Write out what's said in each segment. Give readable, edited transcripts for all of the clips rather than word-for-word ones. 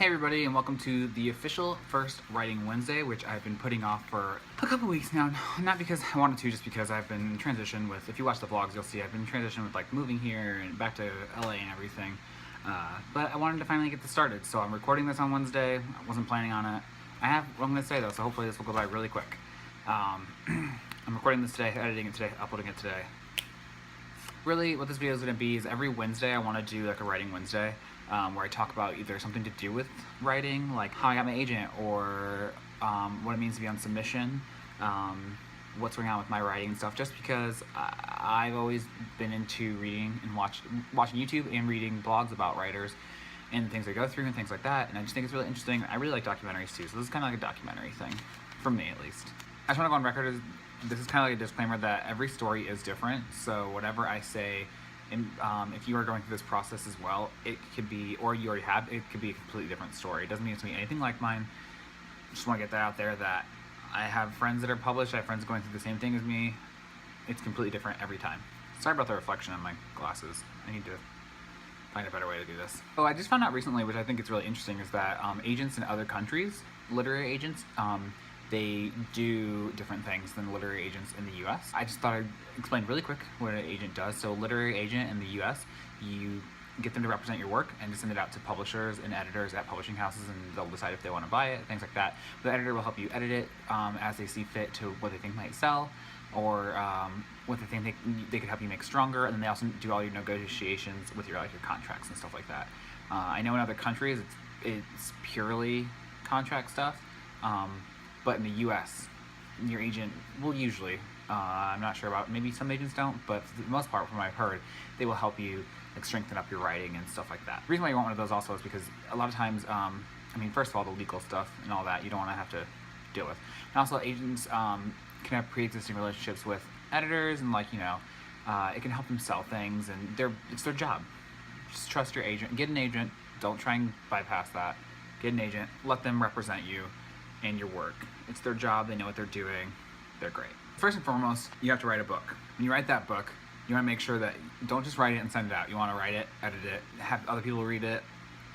everybody, and welcome to the official first Writing Wednesday, which I've been putting off for a couple weeks now. Not because I wanted to, just because I've been in transition with, if you watch the vlogs, you'll see I've been in transition with like moving here and back to LA and everything. But I wanted to finally get this started, so I'm recording this on Wednesday. I wasn't planning on it. I have what I'm going to say though, so hopefully this will go by really quick. I'm recording this today, editing it today, uploading it today. Really, what this video is going to be is every Wednesday I want to do like a Writing Wednesday, where I talk about either something to do with writing, like how I got my agent, or what it means to be on submission, what's going on with my writing and stuff, just because I've always been into reading and watching YouTube and reading blogs about writers and things they go through and things like that, and I just think it's really interesting. I really like documentaries too, so this is kind of like a documentary thing, for me at least. I just want to go on record as this is kind of like a disclaimer that every story is different, so whatever I say, if you are going through this process as well, it could be, or you already have, it could be a completely different story. It doesn't mean it's going to be anything like mine. Just want to get that out there that I have friends that are published, I have friends going through the same thing as me. It's completely different every time. Sorry about the reflection on my glasses. I need to find a better way to do this. Oh, I just found out recently, which I think is really interesting, is that agents in other countries, literary agents, they do different things than literary agents in the US. I just thought I'd explain really quick what an agent does. So a literary agent in the US, you get them to represent your work and to send it out to publishers and editors at publishing houses, and they'll decide if they want to buy it, things like that. The editor will help you edit it as they see fit to what they think might sell, or what they think they could help you make stronger, and then they also do all your negotiations with your contracts and stuff like that. I know in other countries it's purely contract stuff, but in the US, your agent will usually, I'm not sure about, maybe some agents don't, but for the most part, from what I've heard, they will help you like strengthen up your writing and stuff like that. The reason why you want one of those also is because a lot of times, I mean, first of all, the legal stuff and all that, you don't want to have to deal with. And also, agents can have pre-existing relationships with editors, and like, you know, it can help them sell things, and it's their job. Just trust your agent. Get an agent. Don't try and bypass that. Get an agent. Let them represent you and your work. It's their job. They know what they're doing. They're great. First and foremost, you have to write a book. When you write that book, you want to make sure that you don't just write it and send it out. You want to write it, edit it, have other people read it,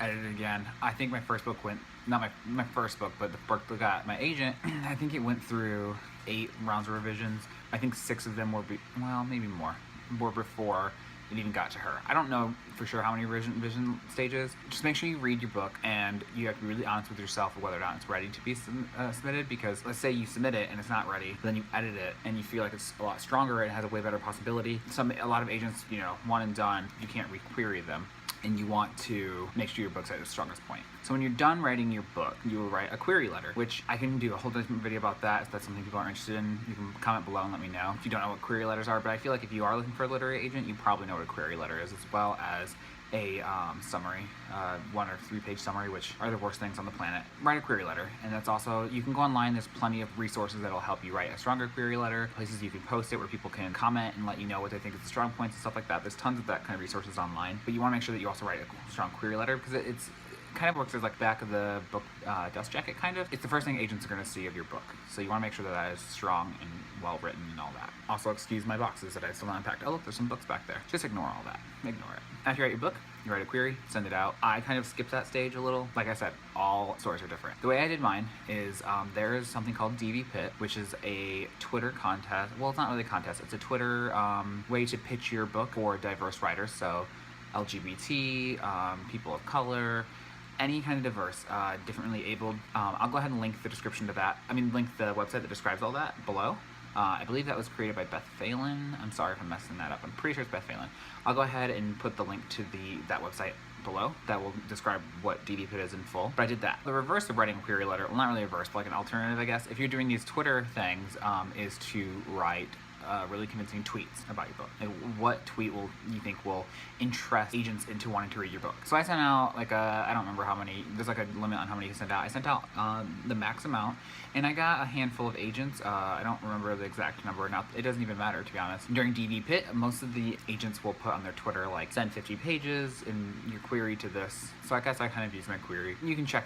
edit it again. I think my first book went, not my first book, but the book that got my agent, I think it went through 8 rounds of revisions. I think 6 of them were, well, maybe more, were before it even got to her. I don't know for sure how many revision stages. Just make sure you read your book, and you have to be really honest with yourself of whether or not it's ready to be submitted, because let's say you submit it and it's not ready, then you edit it and you feel like it's a lot stronger, it has a way better possibility. A lot of agents, you know, one and done, you can't re-query them, and you want to make sure your book's at its strongest point. So when you're done writing your book, you will write a query letter, which I can do a whole different video about that. If that's something people are interested in, you can comment below and let me know if you don't know what query letters are. But I feel like if you are looking for a literary agent, you probably know what a query letter is, as well as a summary, 1 or 3 page summary, which are the worst things on the planet. Write a query letter, and that's also, you can go online, there's plenty of resources that'll help you write a stronger query letter, places you can post it where people can comment and let you know what they think is the strong points and stuff like that. There's tons of that kind of resources online, but you want to make sure that you also write a strong query letter, because it's kind of works as like back of the book dust jacket kind of. It's the first thing agents are going to see of your book, so you want to make sure that that is strong and well written and all that. Also, excuse my boxes that I still not unpacked. Oh look, there's some books back there. Just ignore all that. Ignore it. After you write your book, you write a query, send it out. I kind of skipped that stage a little. Like I said, all stories are different. The way I did mine is there is something called DV Pit, which is a Twitter contest. Well, it's not really a contest. It's a Twitter way to pitch your book for diverse writers. So LGBT, people of color, any kind of diverse, differently abled. I'll go ahead and link the description to that. Link the website that describes all that below. I believe that was created by Beth Phelan. I'm sorry if I'm messing that up. I'm pretty sure it's Beth Phelan. I'll go ahead and put the link to that website below that will describe what DD Pit is in full. But I did that. The reverse of writing a query letter, well, not really reverse, but like an alternative, I guess, if you're doing these Twitter things, is to write really convincing tweets about your book. Like, what tweet you think will interest agents into wanting to read your book? So I sent out like I don't remember how many, there's like a limit on how many you sent out. I sent out the max amount, and I got a handful of agents. I don't remember the exact number. Now, it doesn't even matter, to be honest. During DV Pit, most of the agents will put on their Twitter like, send 50 pages in your query to this. So I guess I kind of used my query. You can check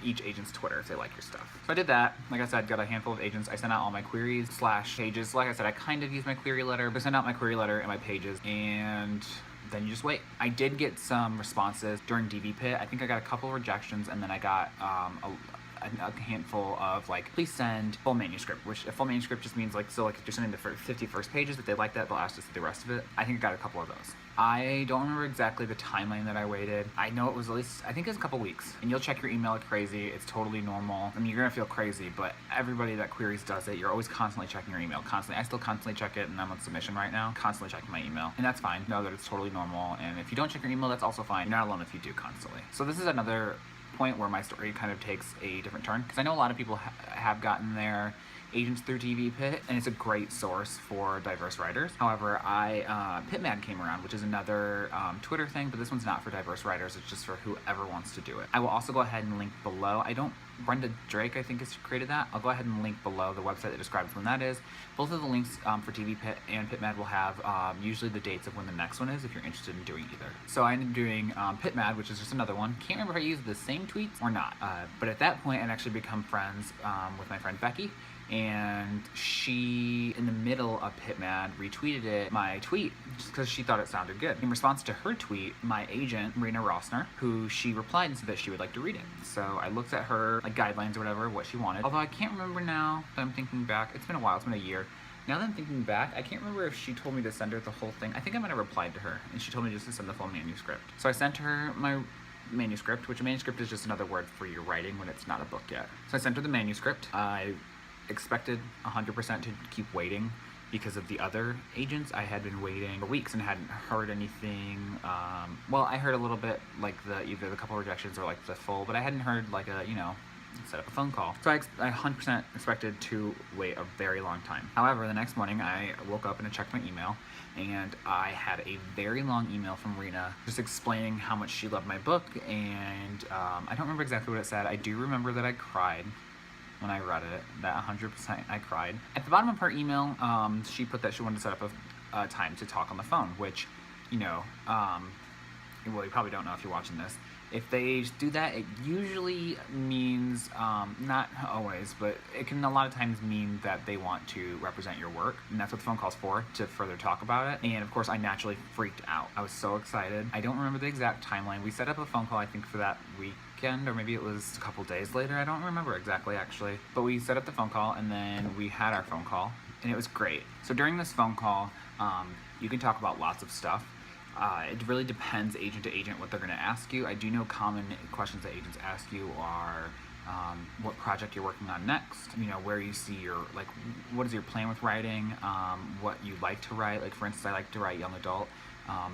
each agent's Twitter if they like your stuff. So I did that. Like I said, got a handful of agents. I sent out all my queries / pages. Like I said, I kind of used my query letter, but sent out my query letter and my pages, and then you just wait. I did get some responses during DV Pit. I think I got a couple of rejections, and then I got a handful of like, please send full manuscript, which a full manuscript just means like, so like if you're sending the 50 first pages, if they like that, they'll ask to see the rest of it. I think I got a couple of those. I don't remember exactly the timeline that I waited. I know it was at least, I think it was a couple weeks. And you'll check your email like crazy. It's totally normal. I mean, you're gonna feel crazy, but everybody that queries does it. You're always constantly checking your email, constantly. I still constantly check it, and I'm on submission right now, constantly checking my email. And that's fine. Know that it's totally normal. And if you don't check your email, that's also fine. You're not alone if you do constantly. So this is another point where my story kind of takes a different turn, because I know a lot of people have gotten their agents through DV Pit, and it's a great source for diverse writers. However, PitMad came around, which is another Twitter thing, but this one's not for diverse writers. It's just for whoever wants to do it. I will also go ahead and link below. Brenda Drake, I think, has created that. I'll go ahead and link below the website that describes when that is. Both of the links for DV Pit and PitMad will have usually the dates of when the next one is, if you're interested in doing either. So I ended up doing PitMad, which is just another one. Can't remember if I used the same tweets or not. But at that point, I'd actually become friends with my friend Becky. And she, in the middle of PitMad, retweeted my tweet just because she thought it sounded good. In response to her tweet, my agent, Rena Rossner, who she replied and said that she would like to read it. So I looked at her like guidelines or whatever, what she wanted. Although I can't remember now that I'm thinking back. It's been a while, it's been a year. Now that I'm thinking back, I can't remember if she told me to send her the whole thing. I think I might have replied to her, and she told me just to send the full manuscript. So I sent her my manuscript, which a manuscript is just another word for your writing when it's not a book yet. So I sent her the manuscript. I expected 100% to keep waiting because of the other agents. I had been waiting for weeks and hadn't heard anything. Well, I heard a little bit, like either the couple rejections or like the full, but I hadn't heard like a, set up a phone call. So I 100% expected to wait a very long time. However, the next morning I woke up and I checked my email, and I had a very long email from Rena just explaining how much she loved my book, and I don't remember exactly what it said. I do remember that I cried when I read it, that 100% I cried. At the bottom of her email, she put that she wanted to set up a time to talk on the phone, which, well, you probably don't know if you're watching this. If they do that, it usually means, not always, but it can a lot of times mean that they want to represent your work, and that's what the phone call's for, to further talk about it. And of course, I naturally freaked out. I was so excited. I don't remember the exact timeline. We set up a phone call, I think, for that weekend, or maybe it was a couple days later. I don't remember exactly, actually. But we set up the phone call, and then we had our phone call, and it was great. So during this phone call, you can talk about lots of stuff. It really depends agent to agent what they're going to ask you. I do know common questions that agents ask you are what project you're working on next, where you see your, like, what is your plan with writing, what you like to write. Like, for instance, I like to write young adult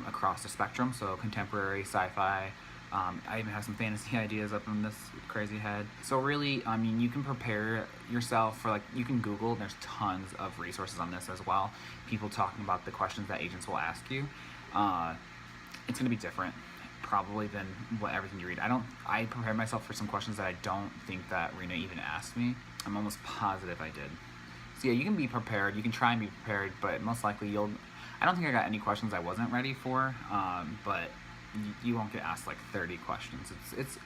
across the spectrum, so contemporary, sci-fi. I even have some fantasy ideas up in this crazy head. So really, you can prepare yourself for, like, you can Google, there's tons of resources on this as well. People talking about the questions that agents will ask you. It's going to be different probably than everything you read. I prepared myself for some questions that I don't think that Rena even asked me. I'm almost positive I did. So yeah, you can be prepared, you can try and be prepared, but most likely I don't think I got any questions I wasn't ready for, but you won't get asked like 30 questions. It's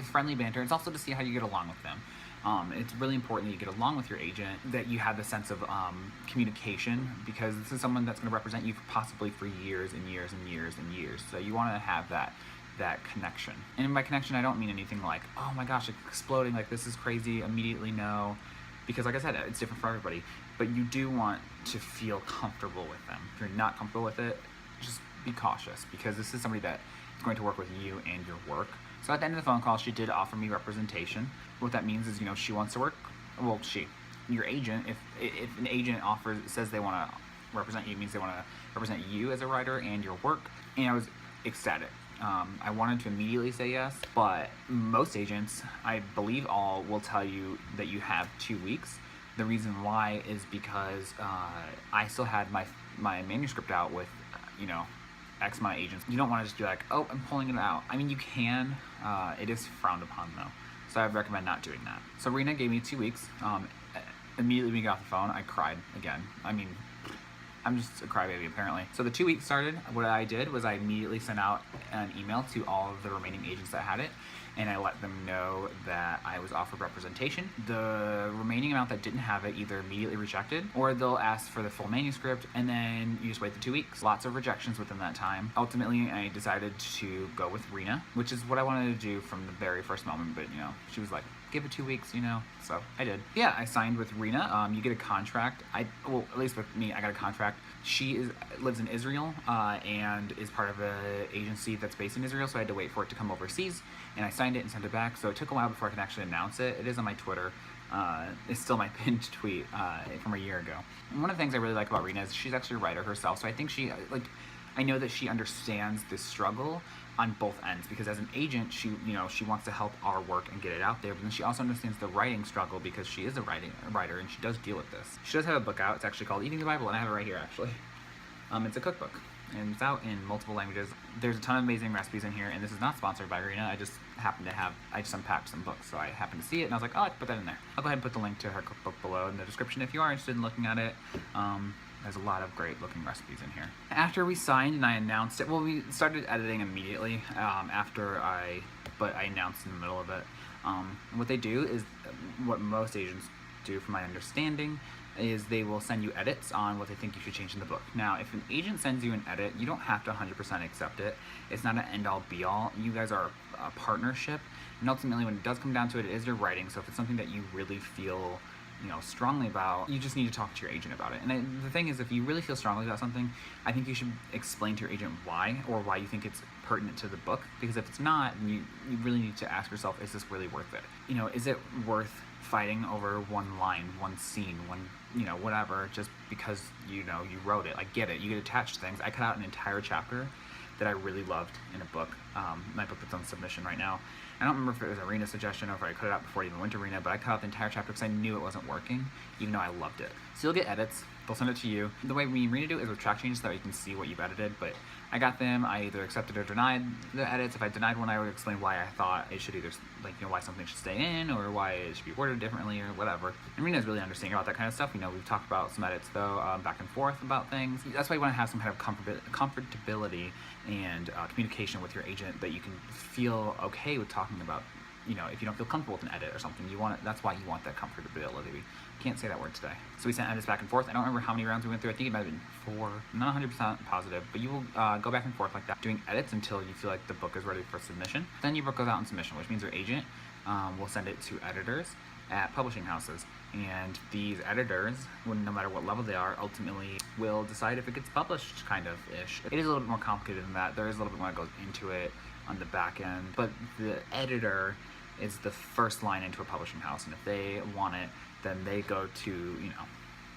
friendly banter. It's also to see how you get along with them. It's really important that you get along with your agent, that you have the sense of communication, because this is someone that's going to represent you possibly for years and years and years and years. So you want to have that connection. And by connection, I don't mean anything like, oh my gosh, exploding, like this is crazy, immediately no. Because like I said, it's different for everybody. But you do want to feel comfortable with them. If you're not comfortable with it, just be cautious, because this is somebody that is going to work with you and your work. So at the end of the phone call, she did offer me representation. What that means is, she wants to work. Well, your agent, if an agent says they want to represent you, it means they want to represent you as a writer and your work. And I was ecstatic. I wanted to immediately say yes, but most agents, I believe all, will tell you that you have 2 weeks. The reason why is because I still had my manuscript out with, X amount of agents. You don't want to just be like, oh, I'm pulling it out. I mean, you can. It is frowned upon, though. So I would recommend not doing that. So Rena gave me 2 weeks. Immediately when we got off the phone, I cried again. I mean, I'm just a crybaby, apparently. So the 2 weeks started. What I did was I immediately sent out an email to all of the remaining agents that had it. and I let them know that I was offered representation. The remaining amount that didn't have it either immediately rejected, or they'll ask for the full manuscript, and then you just wait the 2 weeks. Lots of rejections within that time. Ultimately, I decided to go with Rena, which is what I wanted to do from the very first moment, but she was like, give it 2 weeks, so I did. Yeah, I signed with Rena. You get a contract. Well, at least with me, I got a contract. She lives in Israel and is part of an agency that's based in Israel, so I had to wait for it to come overseas, and I signed it and sent it back, so it took a while before I could actually announce it. It is on my Twitter. It's still my pinned tweet from a year ago. And one of the things I really like about Rena is she's actually a writer herself, so I think I know that she understands this struggle on both ends, because as an agent, she wants to help our work and get it out there, but then she also understands the writing struggle because she is a writer and she does deal with this. She does have a book out. It's actually called Eating the Bible, and I have it right here actually. It's a cookbook, and it's out in multiple languages. There's a ton of amazing recipes in here, and this is not sponsored by Rena. I just unpacked some books, so I happened to see it, and I was like, oh, I can put that in there. I'll go ahead and put the link to her cookbook below in the description if you are interested in looking at it. There's a lot of great looking recipes in here. After we signed and I announced it, well, we started editing immediately but I announced in the middle of it. What they do is what most agents do, from my understanding, is they will send you edits on what they think you should change in the book. Now, if an agent sends you an edit, you don't have to 100% accept it. It's not an end-all be-all. You guys are a partnership, and ultimately when it does come down to it, it is your writing, so if it's something that you really feel strongly about, you just need to talk to your agent about it. And the thing is, if you really feel strongly about something, I think you should explain to your agent why you think it's pertinent to the book, because if it's not, you really need to ask yourself, is this really worth it? Is it worth fighting over one line, one scene, whatever, just because you wrote it? I get it, you get attached to things. I cut out an entire chapter that I really loved in a book, my book that's on submission right now. I don't remember if it was a Rena suggestion or if I cut it out before it even went to Rena, but I cut out the entire chapter because I knew it wasn't working, even though I loved it. So you'll get edits, they'll send it to you. The way me and Rena do it is with track changes so that you can see what you've edited, but I got them, I either accepted or denied the edits. If I denied one, I would explain why I thought it should either, why something should stay in, or why it should be worded differently, or whatever. And Rena's really understanding about that kind of stuff. We've talked about some edits, though, back and forth about things. That's why you want to have some kind of comfortability and communication with your agent, that you can feel okay with talking about. If you don't feel comfortable with an edit or something, that's why you want that comfortability. We can't say that word today. So we sent edits back and forth. I don't remember how many rounds we went through. I think it might have been 4. I'm not 100% positive, but you will go back and forth like that, doing edits until you feel like the book is ready for submission. Then your book goes out in submission, which means your agent will send it to editors at publishing houses. And these editors, no matter what level they are, ultimately will decide if it gets published, kind of ish. It is a little bit more complicated than that. There is a little bit more that goes into it on the back end, but the editor is the first line into a publishing house, and if they want it, then they go to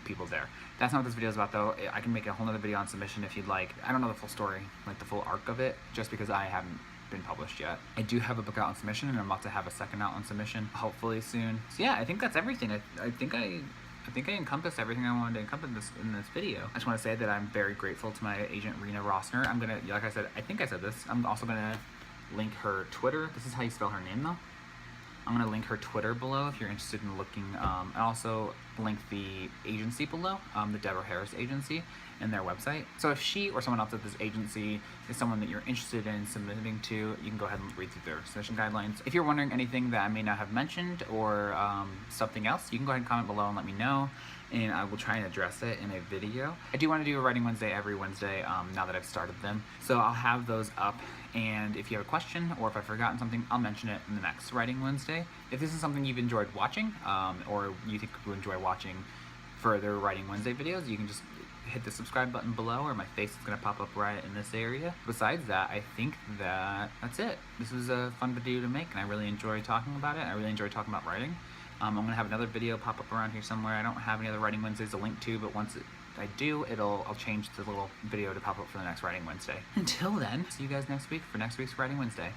people there. That's not what this video is about, though. I can make a whole nother video on submission if you'd like. I don't know the full story, the full arc of it, just because I haven't been published yet. I do have a book out on submission, and I'm about to have a second out on submission, hopefully soon. So yeah, I think that's everything. I think I encompassed everything I wanted to encompass in this video. I just want to say that I'm very grateful to my agent, Rena Rossner. I'm gonna, like I said, I think I said this, I'm also gonna link her Twitter. This is how you spell her name, though. I'm going to link her Twitter below if you're interested in looking. I also link the agency below, the Deborah Harris agency, and their website. So if she or someone else at this agency is someone that you're interested in submitting to, you can go ahead and read through their submission guidelines. If you're wondering anything that I may not have mentioned, or something else, you can go ahead and comment below and let me know, and I will try and address it in a video. I do want to do a Writing Wednesday every Wednesday now that I've started them. So I'll have those up, and if you have a question or if I've forgotten something, I'll mention it in the next Writing Wednesday. If this is something you've enjoyed watching, or you think you enjoy watching further Writing Wednesday videos, you can just hit the subscribe button below, or my face is going to pop up right in this area. Besides that, I think that's it. This was a fun video to make, and I really enjoy talking about it. I really enjoy talking about writing. I'm going to have another video pop up around here somewhere. I don't have any other Writing Wednesdays to link to, but once I do, I'll change the little video to pop up for the next Writing Wednesday. Until then, see you guys next week for next week's Writing Wednesday.